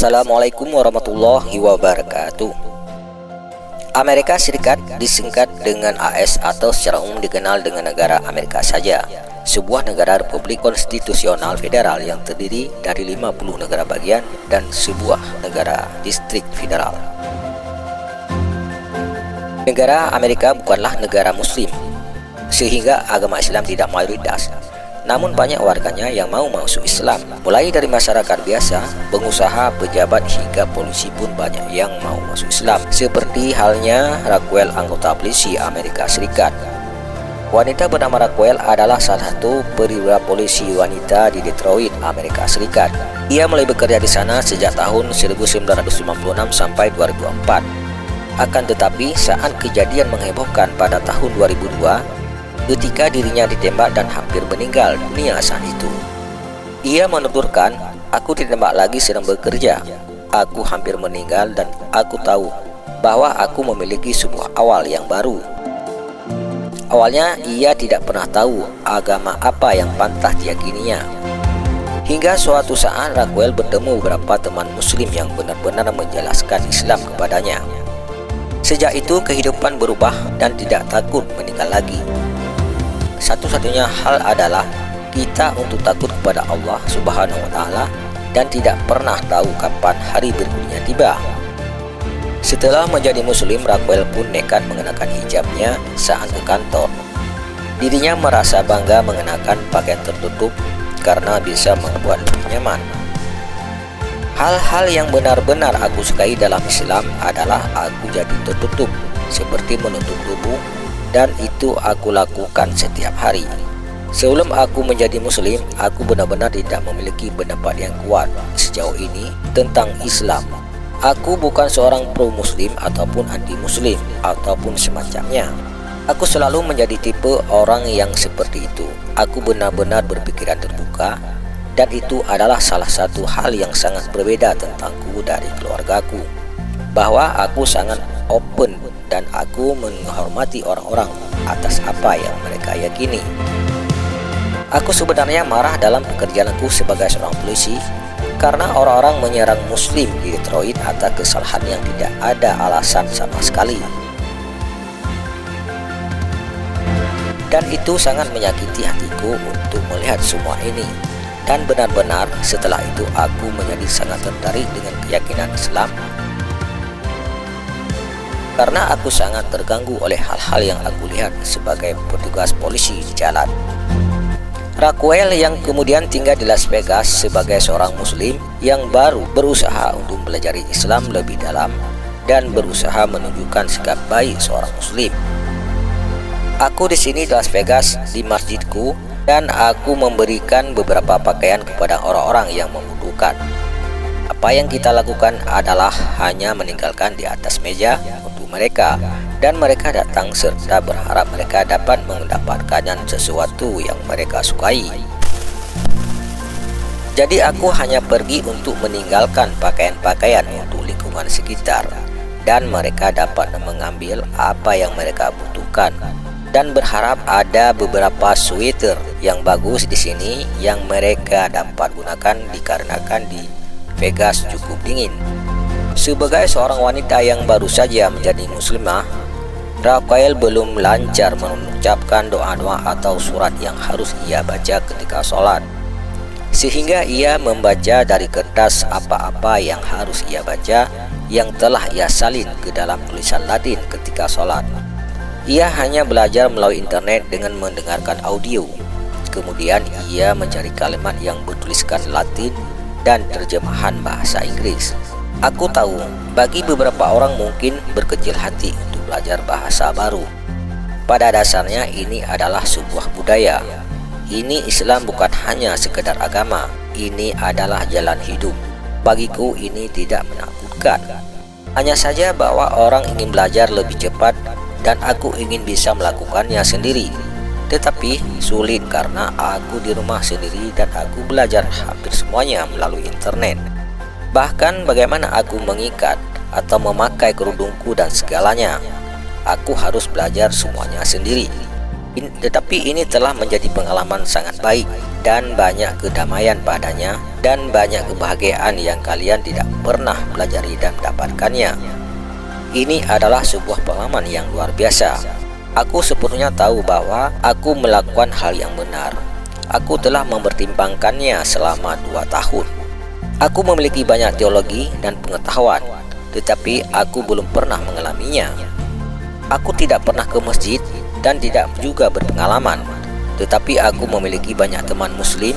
Assalamualaikum warahmatullahi wabarakatuh. Amerika Serikat disingkat dengan AS atau secara umum dikenal dengan negara Amerika saja, sebuah negara republik konstitusional federal yang terdiri dari 50 negara bagian dan sebuah negara distrik federal. Negara Amerika bukanlah negara muslim, sehingga agama Islam tidak mayoritas. Namun banyak warganya yang mau masuk Islam. Mulai dari masyarakat biasa, pengusaha, pejabat hingga polisi pun banyak yang mau masuk Islam. Seperti halnya Raquel, anggota polisi Amerika Serikat. Wanita bernama Raquel adalah salah satu perwira polisi wanita di Detroit, Amerika Serikat. Ia mulai bekerja di sana sejak tahun 1956 sampai 2004. Akan tetapi saat kejadian menghebohkan pada tahun 2002, ketika dirinya ditembak dan hampir meninggal dunia saat itu, ia menuturkan, "Aku ditembak lagi sedang bekerja. Aku hampir meninggal dan aku tahu bahwa aku memiliki sebuah awal yang baru." Awalnya ia tidak pernah tahu agama apa yang pantas diyakininya. Hingga suatu saat Raquel bertemu beberapa teman muslim yang benar-benar menjelaskan Islam kepadanya. Sejak itu kehidupan berubah dan tidak takut meninggal lagi. Satu-satunya hal adalah kita untuk takut kepada Allah Subhanahu wa Ta'ala dan tidak pernah tahu kapan hari berikutnya tiba. Setelah menjadi muslim, Raquel pun nekat mengenakan hijabnya saat ke kantor. Dirinya merasa bangga mengenakan pakaian tertutup karena bisa membuat lebih nyaman. Hal-hal yang benar-benar aku sukai dalam Islam adalah aku jadi tertutup, seperti menutup tubuh, dan itu aku lakukan setiap hari. Sebelum aku menjadi muslim, aku benar-benar tidak memiliki pendapat yang kuat sejauh ini tentang Islam. Aku bukan seorang pro-muslim ataupun anti-muslim ataupun semacamnya. Aku selalu menjadi tipe orang yang seperti itu. Aku benar-benar berpikiran terbuka, dan itu adalah salah satu hal yang sangat berbeda tentangku dari keluargaku, bahwa aku sangat open dan aku menghormati orang-orang atas apa yang mereka yakini. Aku sebenarnya marah dalam pekerjaanku sebagai seorang polisi karena orang-orang menyerang muslim di Detroit atas kesalahan yang tidak ada alasan sama sekali. Dan itu sangat menyakiti hatiku untuk melihat semua ini. Dan benar-benar setelah itu aku menjadi sangat tertarik dengan keyakinan Islam, karena aku sangat terganggu oleh hal-hal yang aku lihat sebagai petugas polisi di jalan. Raquel yang kemudian tinggal di Las Vegas sebagai seorang muslim yang baru berusaha untuk mempelajari Islam lebih dalam dan berusaha menunjukkan sikap baik seorang muslim. Aku di sini di Las Vegas di masjidku, dan aku memberikan beberapa pakaian kepada orang-orang yang membutuhkan. Apa yang kita lakukan adalah hanya meninggalkan di atas meja untuk mereka, dan mereka datang serta berharap mereka dapat mendapatkan sesuatu yang mereka sukai. Jadi aku hanya pergi untuk meninggalkan pakaian-pakaian untuk lingkungan sekitar, dan mereka dapat mengambil apa yang mereka butuhkan, dan berharap ada beberapa sweater yang bagus di sini yang mereka dapat gunakan dikarenakan di Vegas cukup dingin. Sebagai seorang wanita yang baru saja menjadi muslimah, Raquel belum lancar mengucapkan doa-doa atau surat yang harus ia baca ketika sholat, sehingga ia membaca dari kertas apa-apa yang harus ia baca yang telah ia salin ke dalam tulisan Latin ketika sholat. Ia hanya belajar melalui internet dengan mendengarkan audio. Kemudian ia mencari kalimat yang bertuliskan Latin dan terjemahan bahasa Inggris. Aku tahu bagi beberapa orang mungkin berkecil hati untuk belajar bahasa baru. Pada dasarnya ini adalah sebuah budaya. Ini Islam bukan hanya sekedar agama, ini adalah jalan hidup. Bagiku ini tidak menakutkan. Hanya saja bahwa orang ingin belajar lebih cepat dan aku ingin bisa melakukannya sendiri. Tetapi sulit karena aku di rumah sendiri dan aku belajar hampir semuanya melalui internet. Bahkan bagaimana aku mengikat atau memakai kerudungku dan segalanya, aku harus belajar semuanya sendiri. Tetapi ini telah menjadi pengalaman sangat baik dan banyak kedamaian padanya dan banyak kebahagiaan yang kalian tidak pernah pelajari dan mendapatkannya. Ini adalah sebuah pengalaman yang luar biasa. Aku sepenuhnya tahu bahwa aku melakukan hal yang benar. Aku telah mempertimbangkannya selama 2 tahun. Aku memiliki banyak teologi dan pengetahuan, tetapi aku belum pernah mengalaminya. Aku tidak pernah ke masjid dan tidak juga berpengalaman, tetapi aku memiliki banyak teman muslim,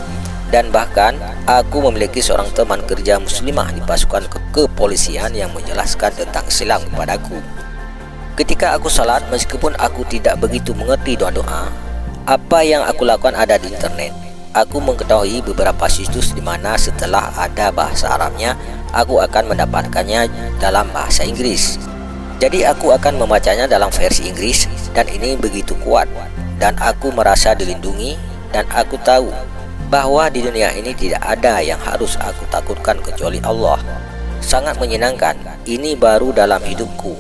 dan bahkan aku memiliki seorang teman kerja muslimah di pasukan kepolisian yang menjelaskan tentang Islam kepadaku. Ketika aku salat, meskipun aku tidak begitu mengerti doa-doa, apa yang aku lakukan ada di internet. Aku mengetahui beberapa situs di mana setelah ada bahasa Arabnya, aku akan mendapatkannya dalam bahasa Inggris. Jadi aku akan membacanya dalam versi Inggris, dan ini begitu kuat, dan aku merasa dilindungi, dan aku tahu bahwa di dunia ini tidak ada yang harus aku takutkan kecuali Allah. Sangat menyenangkan, ini baru dalam hidupku,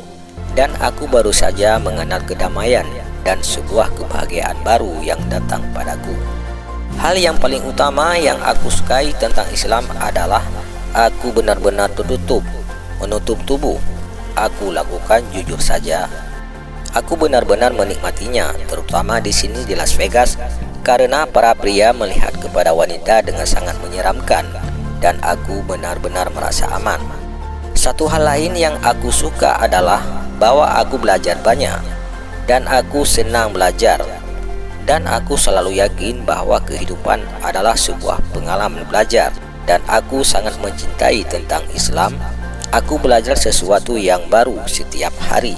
dan aku baru saja mengenal kedamaian dan sebuah kebahagiaan baru yang datang padaku. Hal yang paling utama yang aku sukai tentang Islam adalah aku benar-benar tertutup, menutup tubuh. Aku lakukan jujur saja. Aku benar-benar menikmatinya, terutama di sini di Las Vegas, karena para pria melihat kepada wanita dengan sangat menyeramkan, dan aku benar-benar merasa aman. Satu hal lain yang aku suka adalah bahwa aku belajar banyak, dan aku senang belajar, dan aku selalu yakin bahwa kehidupan adalah sebuah pengalaman belajar, dan aku sangat mencintai tentang Islam. Aku belajar sesuatu yang baru setiap hari.